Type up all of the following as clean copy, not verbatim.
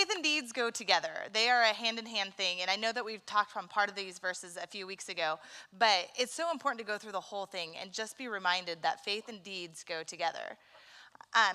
faith and deeds go together. They are a hand-in-hand thing, and I know that we've talked from part of these verses a few weeks ago, but it's so important to go through the whole thing and just be reminded that faith and deeds go together.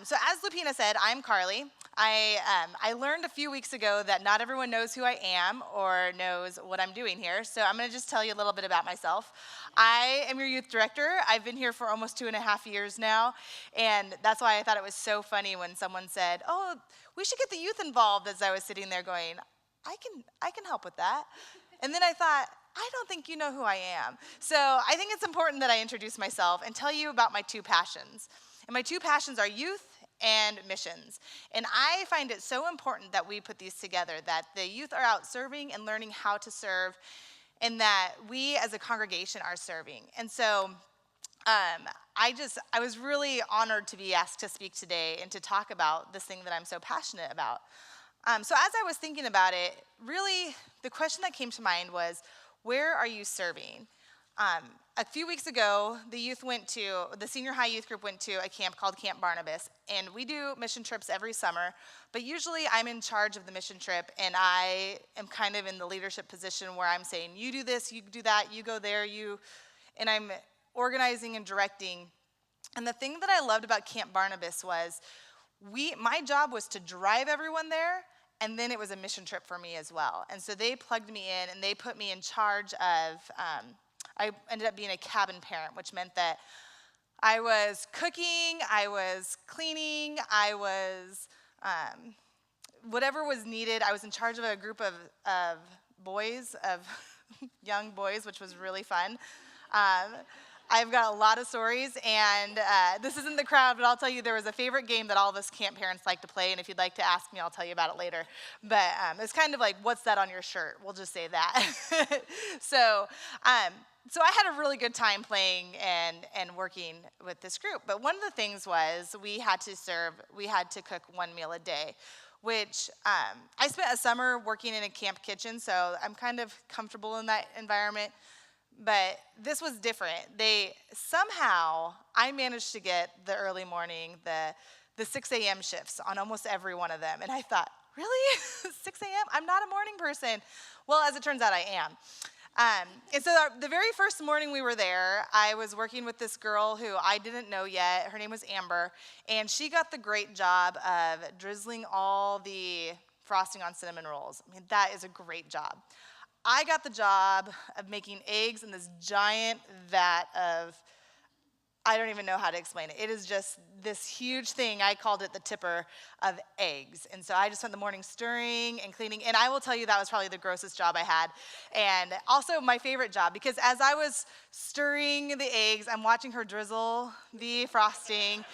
So as Lupina said, I'm Carly. I learned a few weeks ago that not everyone knows who I am or knows what I'm doing here, so I'm going to just tell you a little bit about myself. I am your youth director. I've been here for almost 2.5 years now, and that's why I thought it was so funny when someone said, "Oh, we should get the youth involved," as I was sitting there going, I can help with that. And then I thought, I don't think you know who I am. So I think it's important that I introduce myself and tell you about my two passions. And my two passions are youth and missions. And I find it so important that we put these together, that the youth are out serving and learning how to serve, and that we as a congregation are serving. And so I was really honored to be asked to speak today and to talk about this thing that I'm so passionate about. So as I was thinking about it, really the question that came to mind was, where are you serving? A few weeks ago, the senior high youth group went to a camp called Camp Barnabas, and we do mission trips every summer, but usually I'm in charge of the mission trip, and I am kind of in the leadership position where I'm saying, you do this, you do that, you go there, and I'm organizing and directing. And the thing that I loved about Camp Barnabas was, my job was to drive everyone there, and then it was a mission trip for me as well. And so they plugged me in, and they put me in charge of, I ended up being a cabin parent, which meant that I was cooking, I was cleaning, I was, whatever was needed. I was in charge of a group of boys, of young boys, which was really fun. I've got a lot of stories, and this isn't the crowd, but I'll tell you there was a favorite game that all of us camp parents like to play, and if you'd like to ask me, I'll tell you about it later. But it's kind of like, what's that on your shirt? We'll just say that. So I had a really good time playing and working with this group. But one of the things was we had to cook one meal a day, which I spent a summer working in a camp kitchen, so I'm kind of comfortable in that environment. But this was different. Somehow, I managed to get the early morning, the 6 a.m. shifts on almost every one of them. And I thought, really? 6 a.m.? I'm not a morning person. Well, as it turns out, I am. And so the very first morning we were there, I was working with this girl who I didn't know yet. Her name was Amber. And she got the great job of drizzling all the frosting on cinnamon rolls. I mean, that is a great job. I got the job of making eggs in this giant vat of, I don't even know how to explain it. It is just this huge thing. I called it the tipper of eggs. And so I just spent the morning stirring and cleaning. And I will tell you that was probably the grossest job I had. And also my favorite job, because as I was stirring the eggs, I'm watching her drizzle the frosting.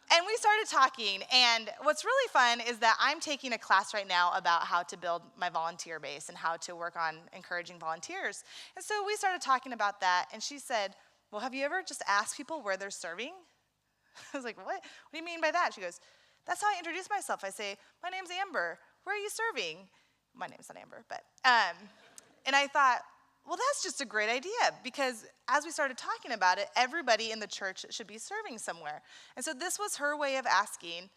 And we started talking, and what's really fun is that I'm taking a class right now about how to build my volunteer base and how to work on encouraging volunteers. And so we started talking about that, and she said, well, have you ever just asked people where they're serving? I was like, what? What do you mean by that? She goes, that's how I introduce myself. I say, my name's Amber. Where are you serving? My name's not Amber, but, and I thought, well, that's just a great idea, because as we started talking about it, everybody in the church should be serving somewhere. And so this was her way of asking,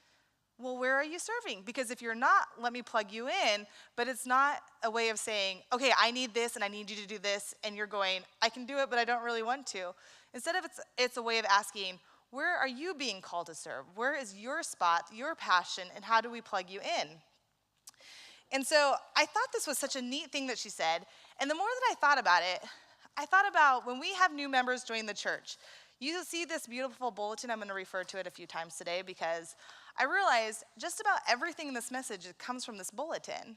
well, where are you serving? Because if you're not, let me plug you in, but it's not a way of saying, okay, I need this and I need you to do this, and you're going, I can do it, but I don't really want to. Instead of it's a way of asking, where are you being called to serve? Where is your spot, your passion, and how do we plug you in? And so I thought this was such a neat thing that she said. And the more that I thought about it, I thought about when we have new members join the church. You see this beautiful bulletin. I'm going to refer to it a few times today because I realized just about everything in this message comes from this bulletin.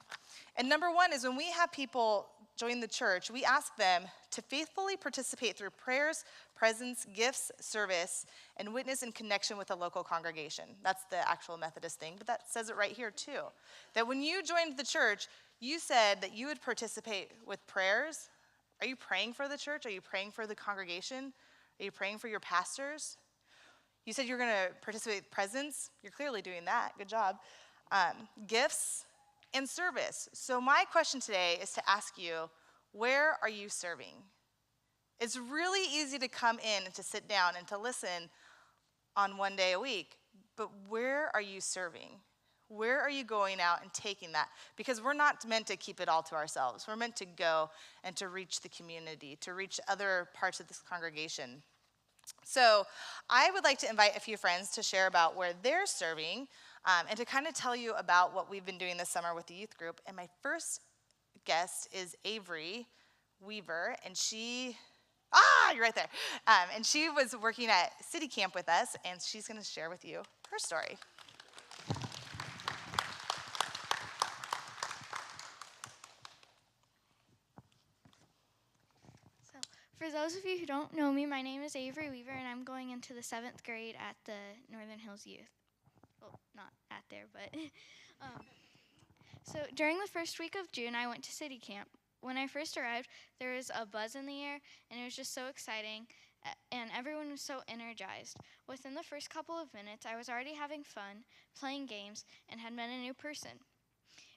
And number one is when we have people join the church, we ask them to faithfully participate through prayers, presence, gifts, service, and witness in connection with a local congregation. That's the actual Methodist thing, but that says it right here too. That when you joined the church, you said that you would participate with prayers. Are you praying for the church? Are you praying for the congregation? Are you praying for your pastors? You said you're going to participate with presence. You're clearly doing that. Good job. Gifts and service. So my question today is to ask you, where are you serving? It's really easy to come in and to sit down and to listen on one day a week, but where are you serving? Where are you going out and taking that? Because we're not meant to keep it all to ourselves. We're meant to go and to reach the community, to reach other parts of this congregation. So I would like to invite a few friends to share about where they're serving and to kind of tell you about what we've been doing this summer with the youth group. And my first guest is Avery Weaver, and you're right there. And she was working at City Camp with us, and she's going to share with you her story. So, for those of you who don't know me, my name is Avery Weaver, and I'm going into the 7th grade at the Northern Hills Youth. Well, not at there, but. So, during the first week of June, I went to City Camp. When I first arrived, there was a buzz in the air, and it was just so exciting, and everyone was so energized. Within the first couple of minutes, I was already having fun, playing games, and had met a new person.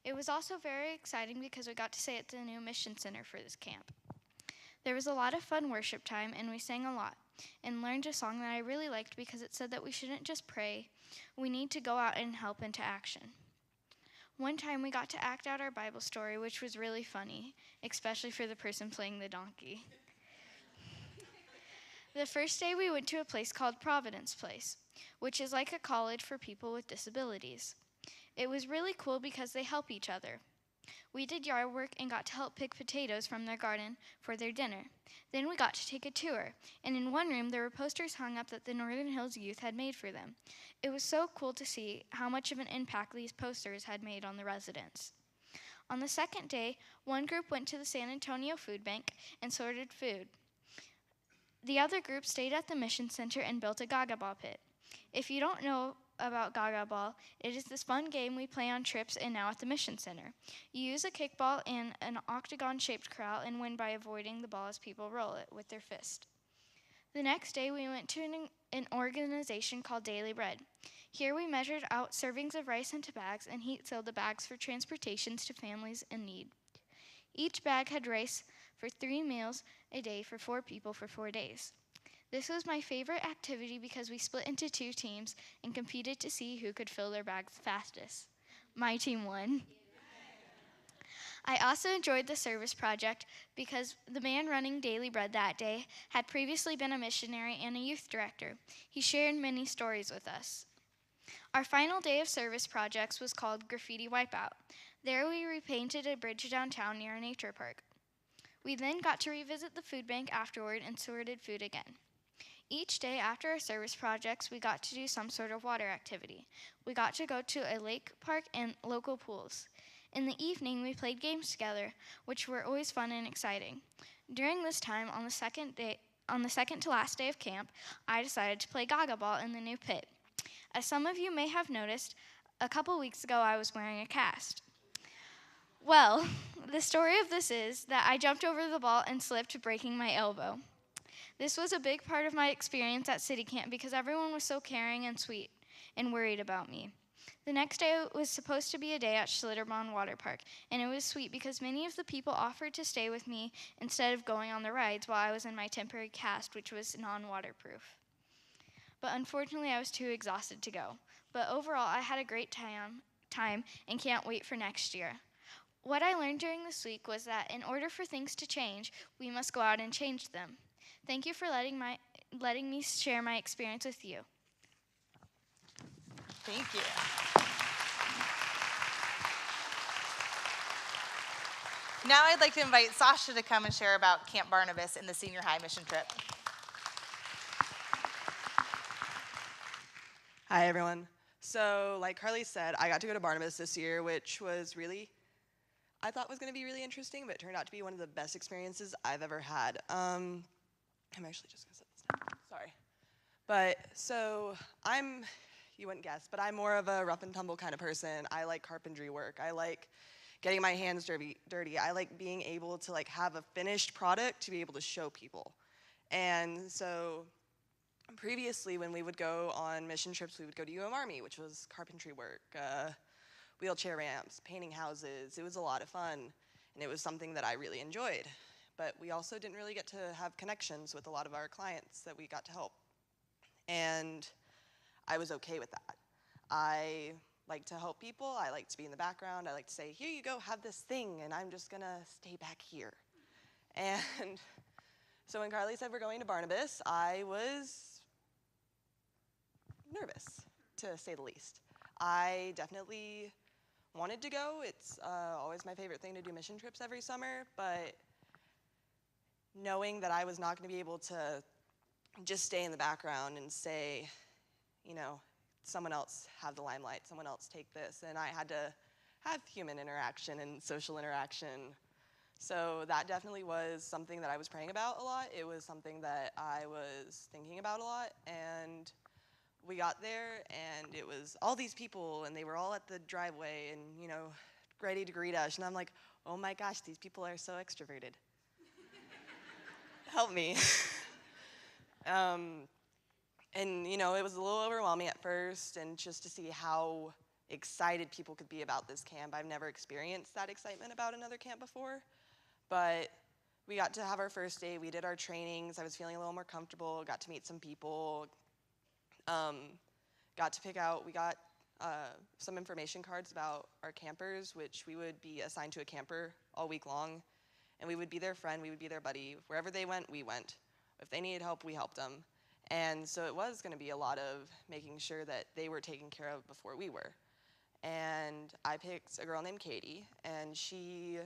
It was also very exciting because we got to stay at the new mission center for this camp. There was a lot of fun worship time, and we sang a lot, and learned a song that I really liked because it said that we shouldn't just pray, we need to go out and help into action. One time we got to act out our Bible story, which was really funny, especially for the person playing the donkey. The first day we went to a place called Providence Place, which is like a college for people with disabilities. It was really cool because they help each other. We did yard work and got to help pick potatoes from their garden for their dinner. Then we got to take a tour, and in one room there were posters hung up that the Northern Hills Youth had made for them. It was so cool to see how much of an impact these posters had made on the residents. On the second day, one group went to the San Antonio Food Bank and sorted food. The other group stayed at the Mission Center and built a Gaga Ball pit. If you don't know about Gaga Ball, it is this fun game we play on trips and now at the Mission Center. You use a kickball in an octagon-shaped corral and win by avoiding the ball as people roll it with their fist. The next day, we went to an organization called Daily Bread. Here we measured out servings of rice into bags and heat-sealed the bags for transportations to families in need. Each bag had rice for 3 meals a day for 4 people for 4 days. This was my favorite activity because we split into 2 teams and competed to see who could fill their bags fastest. My team won. I also enjoyed the service project because the man running Daily Bread that day had previously been a missionary and a youth director. He shared many stories with us. Our final day of service projects was called Graffiti Wipeout. There we repainted a bridge downtown near a nature park. We then got to revisit the food bank afterward and sorted food again. Each day after our service projects, we got to do some sort of water activity. We got to go to a lake park and local pools. In the evening, we played games together, which were always fun and exciting. During this time, on the second to last day of camp, I decided to play Gaga Ball in the new pit. As some of you may have noticed, a couple weeks ago I was wearing a cast. Well, the story of this is that I jumped over the ball and slipped, breaking my elbow. This was a big part of my experience at City Camp because everyone was so caring and sweet and worried about me. The next day was supposed to be a day at Schlitterbahn Water Park, and it was sweet because many of the people offered to stay with me instead of going on the rides while I was in my temporary cast, which was non-waterproof. But unfortunately, I was too exhausted to go. But overall, I had a great time and can't wait for next year. What I learned during this week was that in order for things to change, we must go out and change them. Thank you for letting me share my experience with you. Thank you. Now I'd like to invite Sasha to come and share about Camp Barnabas and the senior high mission trip. Hi, everyone. So, like Carly said, I got to go to Barnabas this year, which was I thought was going to be really interesting, but it turned out to be one of the best experiences I've ever had. I'm actually just going to set this down. Sorry. But, so, you wouldn't guess, but I'm more of a rough and tumble kind of person. I like carpentry work. I like getting my hands dirty. I like being able to have a finished product to be able to show people. And so previously when we would go on mission trips, we would go to UMC, which was carpentry work, wheelchair ramps, painting houses. It was a lot of fun, and it was something that I really enjoyed. But we also didn't really get to have connections with a lot of our clients that we got to help. And I was okay with that. I like to help people. I like to be in the background. I like to say, here you go, have this thing, and I'm just gonna stay back here. And so when Carly said we're going to Barnabas, I was nervous, to say the least. I definitely wanted to go. It's always my favorite thing to do mission trips every summer, but knowing that I was not going to be able to just stay in the background and say, you know, someone else have the limelight, someone else take this, and I had to have human interaction and social interaction. So that definitely was something that I was praying about a lot. It was something that I was thinking about a lot, and we got there, and it was all these people, and they were all at the driveway and, you know, ready to greet us, and I'm like, oh my gosh, these people are so extroverted. Help me. And, you know, it was a little overwhelming at first, and just to see how excited people could be about this camp. I've never experienced that excitement about another camp before, but we got to have our first day. We did our trainings. I was feeling a little more comfortable, got to meet some people, got to pick out, we got some information cards about our campers, which we would be assigned to a camper all week long, and we would be their friend, we would be their buddy. Wherever they went, we went. If they needed help, we helped them. And so it was going to be a lot of making sure that they were taken care of before we were. And I picked a girl named Katie, and she,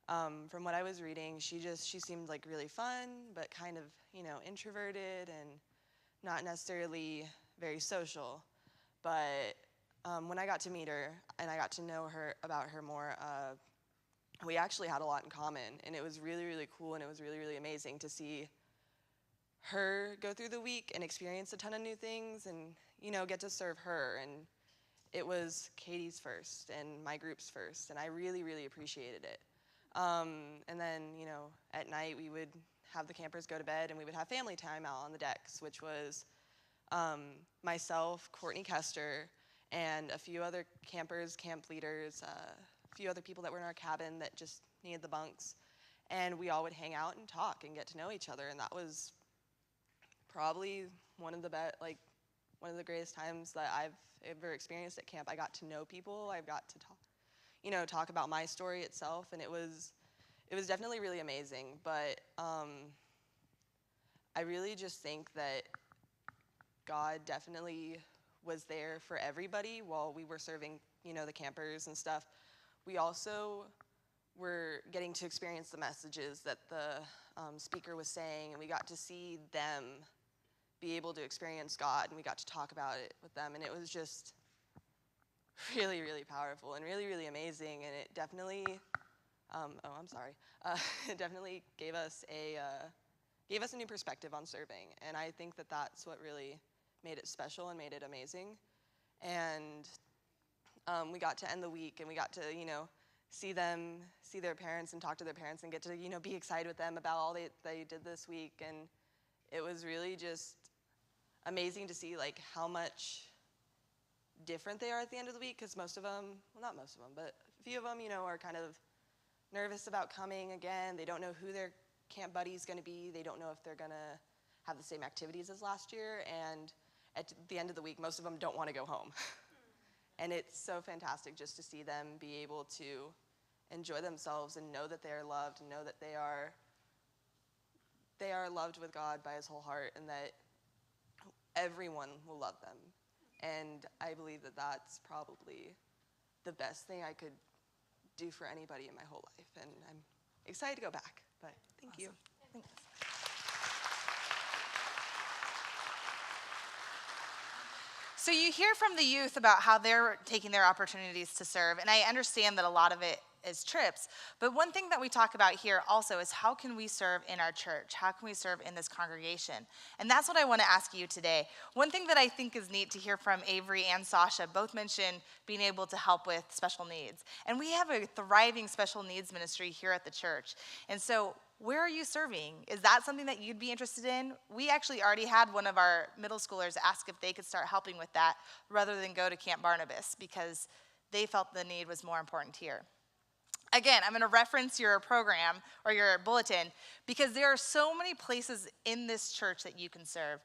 from what I was reading, she seemed like really fun, but kind of, you know, introverted and not necessarily very social. But when I got to meet her and I got to know her about her more, we actually had a lot in common, and it was really, really cool, and it was really, really amazing to see her go through the week and experience a ton of new things and, you know, get to serve her. And it was Katie's first and my group's first, and I really, really appreciated it. And then, you know, at night we would have the campers go to bed, and we would have family time out on the decks, which was myself, Courtney Kester, and a few other campers, camp leaders, a few other people that were in our cabin that just needed the bunks. And we all would hang out and talk and get to know each other, and that was probably one of the greatest times that I've ever experienced at camp. I got to know people. I got to talk about my story itself, and it was definitely really amazing. But I really just think that God definitely was there for everybody while we were serving, you know, the campers and stuff. We also were getting to experience the messages that the speaker was saying, and we got to see them be able to experience God, and we got to talk about it with them, and it was just really, really powerful and really, really amazing. And it definitely, it definitely gave us a new perspective on serving, and I think that that's what really made it special and made it amazing. And we got to end the week, and we got to, you know, see their parents and talk to their parents and get to, you know, be excited with them about all they did this week. And it was really just amazing to see, like, how much different they are at the end of the week, because most of them, well, not most of them, but a few of them, you know, are kind of nervous about coming again. They don't know who their camp buddy's going to be. They don't know if they're going to have the same activities as last year. And at the end of the week, most of them don't want to go home. And it's so fantastic just to see them be able to enjoy themselves and know that they are loved, and know that they are loved with God by his whole heart, and that everyone will love them. And I believe that that's probably the best thing I could do for anybody in my whole life. And I'm excited to go back, but thank you. Thanks. So you hear from the youth about how they're taking their opportunities to serve, and I understand that a lot of it is trips, but one thing that we talk about here also is how can we serve in our church? How can we serve in this congregation? And that's what I want to ask you today. One thing that I think is neat to hear from Avery and Sasha both mention being able to help with special needs. And we have a thriving special needs ministry here at the church. And so where are you serving? Is that something that you'd be interested in? We actually already had one of our middle schoolers ask if they could start helping with that rather than go to Camp Barnabas, because they felt the need was more important here. Again, I'm going to reference your program or your bulletin because there are so many places in this church that you can serve.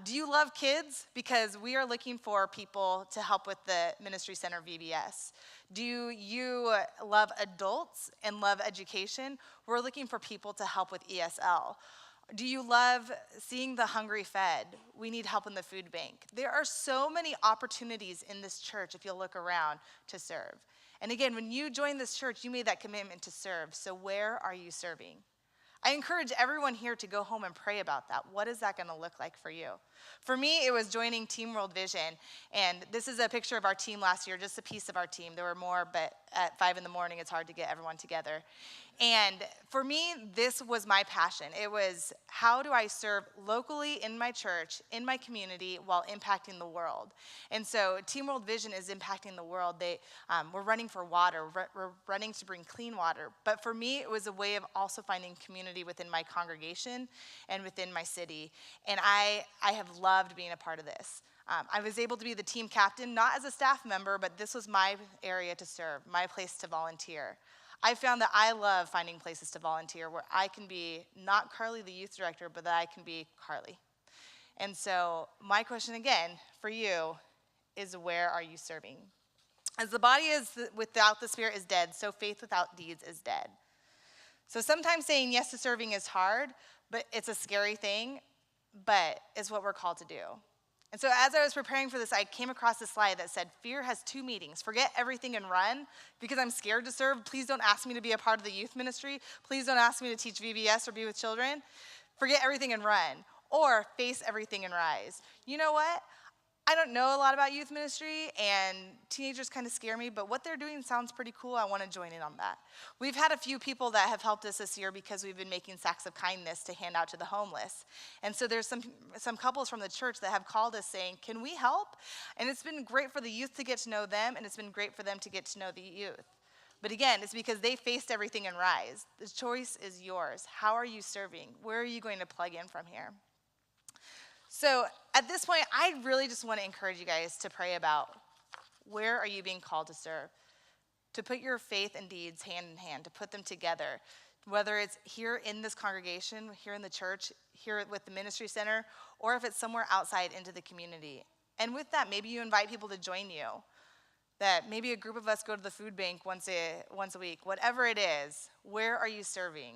Do you love kids? Because we are looking for people to help with the Ministry Center VBS. Do you love adults and love education? We're looking for people to help with ESL. Do you love seeing the hungry fed? We need help in the food bank. There are so many opportunities in this church, if you'll look around, to serve. And again, when you joined this church, you made that commitment to serve. So where are you serving? I encourage everyone here to go home and pray about that. What is that going to look like for you? For me, it was joining Team World Vision. And this is a picture of our team last year, just a piece of our team. There were more, but at 5 in the morning, it's hard to get everyone together. And for me, this was my passion. It was, how do I serve locally in my church, in my community, while impacting the world? And so Team World Vision is impacting the world. We're running for water. We're running to bring clean water. But for me, it was a way of also finding community within my congregation and within my city. And I have loved being a part of this. I was able to be the team captain, not as a staff member, but this was my area to serve, my place to volunteer. I found that I love finding places to volunteer where I can be not Carly, the youth director, but that I can be Carly. And so my question again for you is, where are you serving? As the body is without the spirit is dead, so faith without deeds is dead. So sometimes saying yes to serving is hard, but it's a scary thing, but it's what we're called to do. And so as I was preparing for this, I came across a slide that said, fear has 2 meanings. Forget everything and run. Because I'm scared to serve, please don't ask me to be a part of the youth ministry. Please don't ask me to teach VBS or be with children. Forget everything and run. Or face everything and rise. You know what? I don't know a lot about youth ministry, and teenagers kind of scare me, but what they're doing sounds pretty cool. I want to join in on that. We've had a few people that have helped us this year because we've been making sacks of kindness to hand out to the homeless. And so there's some couples from the church that have called us saying, can we help? And it's been great for the youth to get to know them, and it's been great for them to get to know the youth. But again, it's because they faced everything and rise. The choice is yours. How are you serving? Where are you going to plug in from here? So at this point, I really just want to encourage you guys to pray about, where are you being called to serve? To put your faith and deeds hand in hand, to put them together. Whether it's here in this congregation, here in the church, here with the ministry center, or if it's somewhere outside into the community. And with that, maybe you invite people to join you. That maybe a group of us go to the food bank once a week. Whatever it is, where are you serving?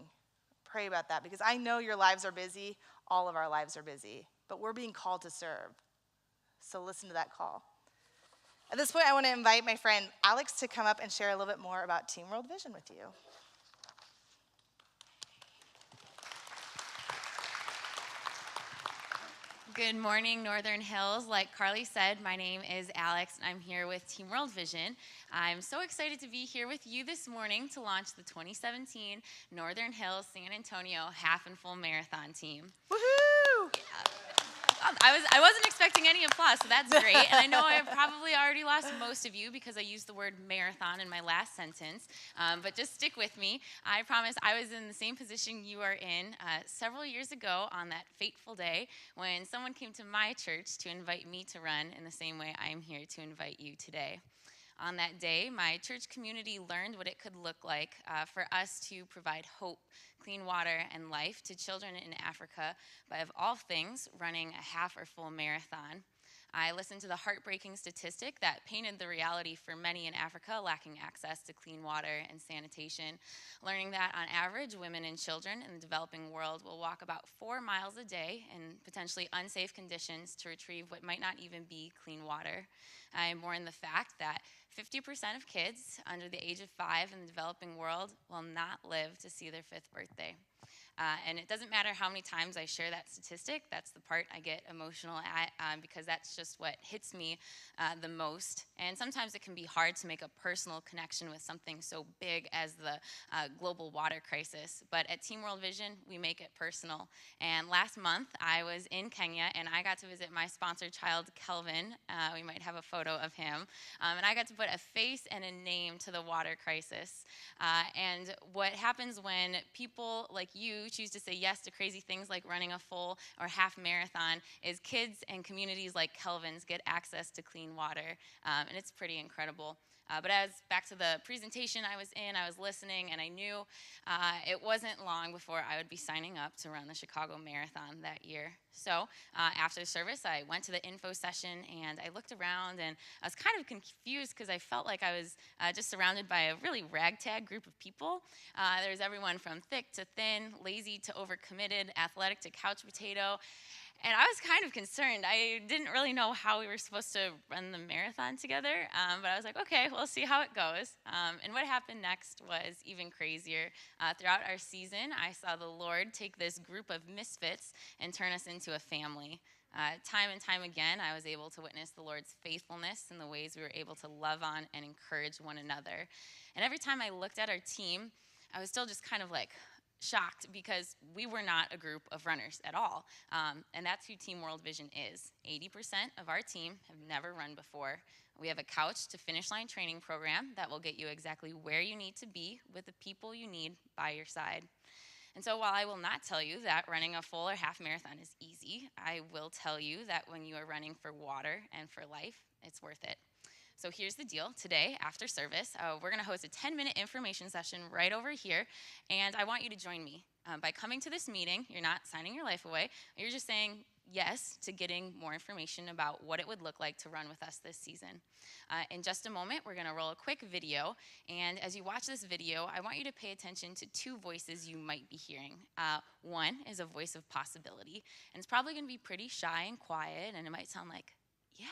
Pray about that, because I know your lives are busy. All of our lives are busy. But we're being called to serve. So listen to that call. At this point, I want to invite my friend Alex to come up and share a little bit more about Team World Vision with you. Good morning, Northern Hills. Like Carly said, my name is Alex, and I'm here with Team World Vision. I'm so excited to be here with you this morning to launch the 2017 Northern Hills San Antonio Half and Full Marathon team. Woohoo! Yeah. I wasn't expecting any applause, so that's great. And I know I probably already lost most of you because I used the word marathon in my last sentence. But just stick with me. I promise I was in the same position you are in several years ago on that fateful day when someone came to my church to invite me to run in the same way I am here to invite you today. On that day, my church community learned what it could look like for us to provide hope, clean water, and life to children in Africa by, of all things, running a half or full marathon. I listened to the heartbreaking statistic that painted the reality for many in Africa lacking access to clean water and sanitation, learning that on average, women and children in the developing world will walk about 4 miles a day in potentially unsafe conditions to retrieve what might not even be clean water. I mourn the fact that 50% of kids under the age of 5 in the developing world will not live to see their 5th birthday. And it doesn't matter how many times I share that statistic, that's the part I get emotional at because that's just what hits me the most. And sometimes it can be hard to make a personal connection with something so big as the global water crisis. But at Team World Vision, we make it personal. And last month, I was in Kenya, and I got to visit my sponsored child, Kelvin. We might have a photo of him. And I got to put a face and a name to the water crisis. And what happens when people like you choose to say yes to crazy things like running a full or half marathon is kids and communities like Kelvin's get access to clean water, and it's pretty incredible. But as back to the presentation I was listening, and I knew it wasn't long before I would be signing up to run the Chicago Marathon that year. So after the service, I went to the info session, and I looked around, and I was kind of confused because I felt like I was just surrounded by a really ragtag group of people. There's everyone from thick to thin, lazy to overcommitted, athletic to couch potato. And I was kind of concerned. I didn't really know how we were supposed to run the marathon together, but I was like, okay, we'll see how it goes. And what happened next was even crazier. Throughout our season, I saw the Lord take this group of misfits and turn us into a family. Time and time again, I was able to witness the Lord's faithfulness in the ways we were able to love on and encourage one another. And every time I looked at our team, I was still just kind of like, shocked because we were not a group of runners at all. And that's who Team World Vision is. 80% of our team have never run before. We have a couch to finish line training program that will get you exactly where you need to be with the people you need by your side. And so while I will not tell you that running a full or half marathon is easy, I will tell you that when you are running for water and for life, it's worth it. So here's the deal. Today, after service, we're going to host a 10-minute information session right over here, and I want you to join me. By coming to this meeting, you're not signing your life away. You're just saying yes to getting more information about what it would look like to run with us this season. In just a moment, we're going to roll a quick video, and as you watch this video, I want you to pay attention to two voices you might be hearing. One is a voice of possibility, and it's probably going to be pretty shy and quiet, and it might sound like, yeah,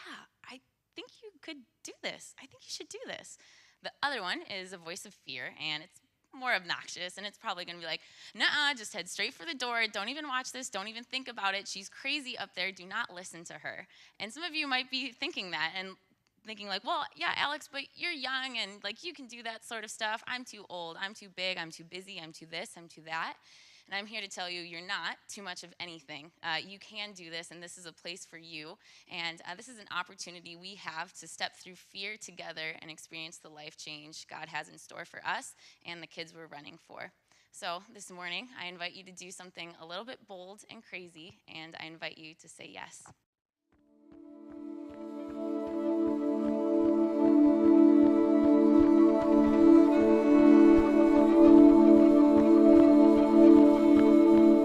I think you could do this. I think you should do this. The other one is a voice of fear, and it's more obnoxious, and it's probably going to be like, nuh-uh, just head straight for the door. Don't even watch this. Don't even think about it. She's crazy up there. Do not listen to her. And some of you might be thinking that and thinking like, well, yeah, Alex, but you're young, and like you can do that sort of stuff. I'm too old. I'm too big. I'm too busy. I'm too this. I'm too that. And I'm here to tell you, you're not too much of anything. You can do this, and this is a place for you. And this is an opportunity we have to step through fear together and experience the life change God has in store for us and the kids we're running for. So this morning, I invite you to do something a little bit bold and crazy, and I invite you to say yes.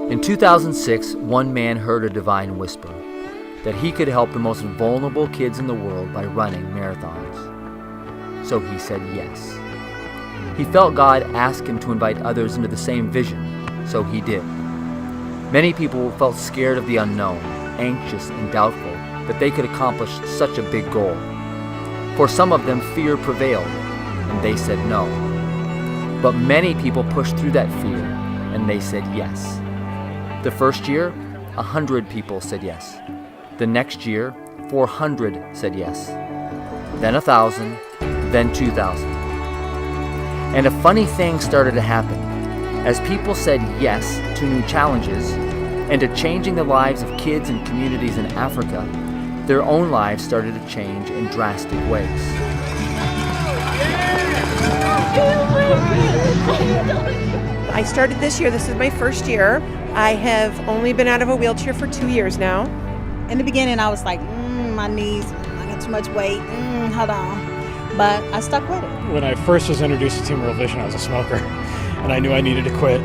In 2006, one man heard a divine whisper that he could help the most vulnerable kids in the world by running marathons. So he said yes. He felt God ask him to invite others into the same vision, so he did. Many people felt scared of the unknown, anxious and doubtful that they could accomplish such a big goal. For some of them, fear prevailed, and they said no. But many people pushed through that fear, and they said yes. The first year, 100 people said yes. The next year, 400 said yes. Then 1,000, then 2,000. And a funny thing started to happen. As people said yes to new challenges and to changing the lives of kids and communities in Africa, their own lives started to change in drastic ways. I started this year. This is my first year. I have only been out of a wheelchair for 2 years now. In the beginning, I was like, my knees, I got too much weight, hold on. But I stuck with it. When I first was introduced to Team World Vision, I was a smoker, and I knew I needed to quit.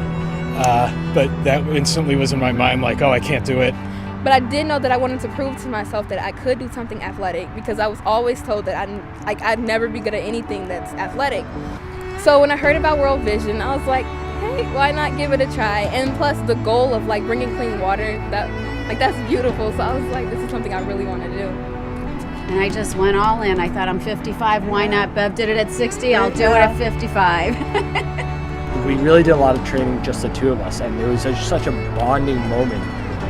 But that instantly was in my mind like, oh, I can't do it. But I did know that I wanted to prove to myself that I could do something athletic, because I was always told that I'd never be good at anything that's athletic. So when I heard about World Vision, I was like, hey, why not give it a try? And plus the goal of like bringing clean water, that's beautiful. So I was like, this is something I really want to do. And I just went all in. I thought, I'm 55, why not? Bev did it at 60, I'll do it at 55. We really did a lot of training, just the two of us, and it was such a bonding moment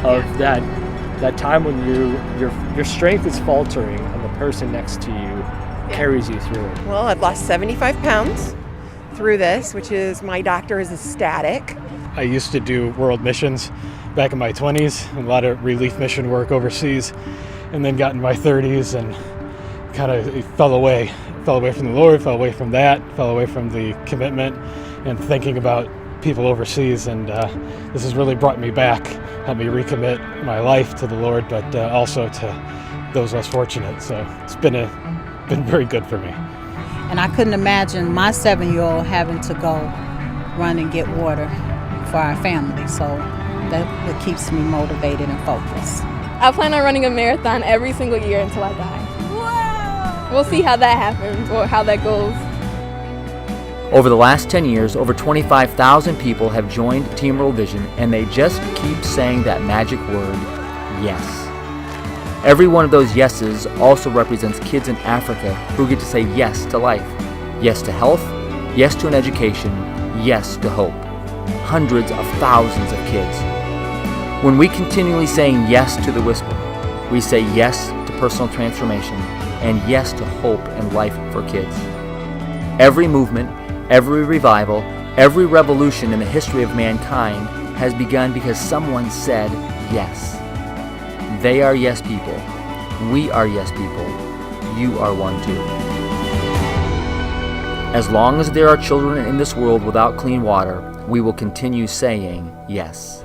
of that time when your strength is faltering and the person next to you carries you through it. Well, I've lost 75 pounds through this, which is, my doctor is ecstatic. I used to do world missions back in my 20s, a lot of relief mission work overseas, and then got in my 30s and kind of fell away from the Lord, fell away from that, fell away from the commitment and thinking about people overseas, and this has really brought me back, helped me recommit my life to the Lord, but also to those less fortunate. So it's been very good for me. And I couldn't imagine my 7-year-old having to go run and get water for our family. So that what keeps me motivated and focused. I plan on running a marathon every single year until I die. Wow. We'll see how that happens or how that goes. Over the last 10 years, over 25,000 people have joined Team World Vision, and they just keep saying that magic word, yes. Every one of those yeses also represents kids in Africa who get to say yes to life, yes to health, yes to an education, yes to hope. Hundreds of thousands of kids. When we continually saying yes to the whisper, we say yes to personal transformation and yes to hope and life for kids. Every movement, every revival, every revolution in the history of mankind has begun because someone said yes. They are yes people. We are yes people. You are one too. As long as there are children in this world without clean water, we will continue saying yes.